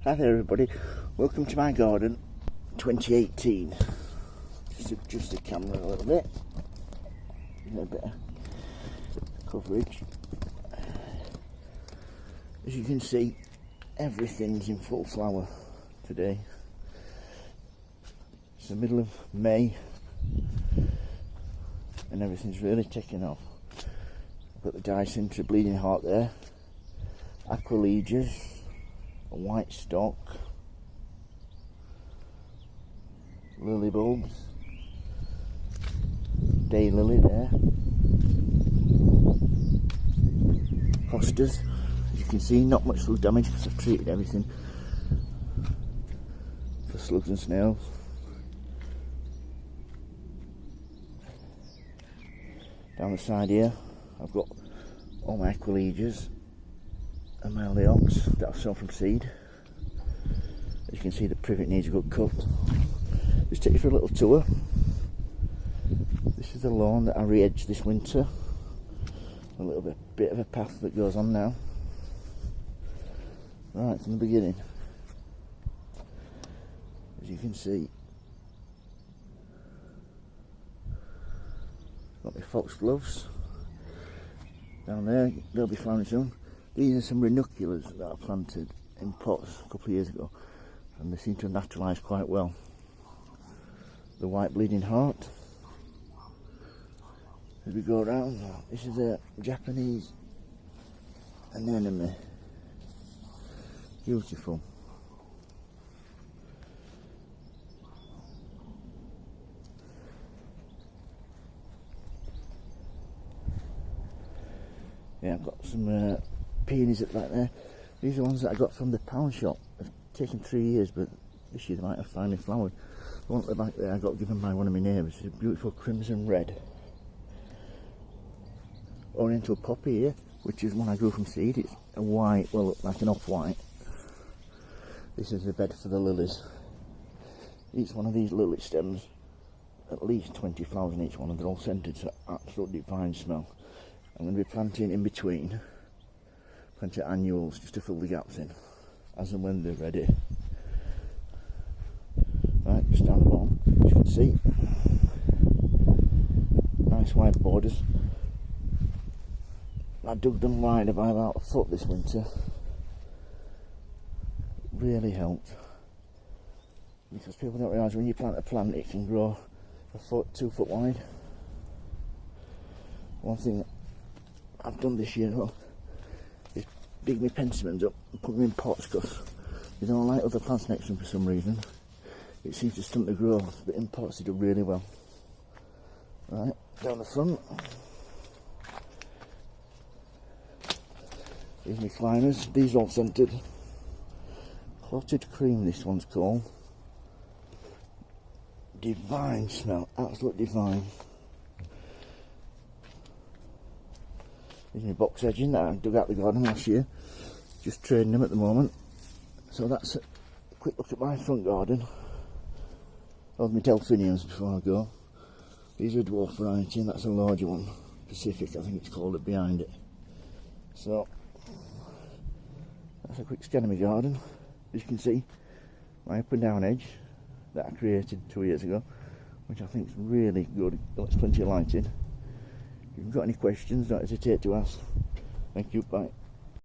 Hi there everybody, welcome to my garden 2018. Just adjust the camera a little bit, a bit of coverage. As you can see, everything's in full flower today. It's the middle of May and everything's really taking off. I've got the Dicentra bleeding heart there, Aqualegias, a white stock, lily bulbs, daylily there, hostas. As you can see, not much slug damage because I've treated everything for slugs and snails. Down the side here, I've got all my Aqualegias and my leox that I've sown from seed. As you can see, the privet needs a good cut. Just take you for a little tour. This is the lawn that I re-edged this winter. A little bit of a path that goes on now. Right from the beginning. As you can see, got my foxgloves down there, they'll be flowering soon. These are some ranunculus that I planted in pots a couple of years ago and they seem to naturalise quite well. The white bleeding heart. As we go around, this is a Japanese anemone. Beautiful. Yeah, I've got some peonies at the back there. These are ones that I got from the pound shop. It's taken 3 years, but this year they might have finally flowered. The one at the back there I got given by one of my neighbours. It's a beautiful crimson red. Oriental poppy here, which is one I grew from seed. It's a white, well, like an off-white. This is the bed for the lilies. Each one of these lily stems, at least 20 flowers in each one, and they're all scented, so absolute divine smell. I'm going to be planting in between, plenty of annuals just to fill the gaps in, as and when they're ready. Right, just down the bottom, as you can see, nice wide borders. I dug them wider by about a foot this winter. It really helped, because people don't realise when you plant a plant it can grow a foot, 2 foot wide. One thing I've done this year though is dig my pensimons up and put them in pots because they don't like other plants next to them for some reason. It seems to stunt the growth, but in pots they do really well. Right, down the front. Here's my climbers, these all scented. Clotted cream this one's called. Divine smell, absolutely divine. There's my box edging that I dug out the garden last year. Just trading them at the moment. So that's a quick look at my front garden. Of my delphiniums before I go. These are a dwarf variety and that's a larger one. Pacific, I think it's called, it behind it. So that's a quick scan of my garden. As you can see, my up and down edge that I created 2 years ago, which I think is really good. It lets plenty of light in. If you've got any questions, don't hesitate to ask. Thank you, bye.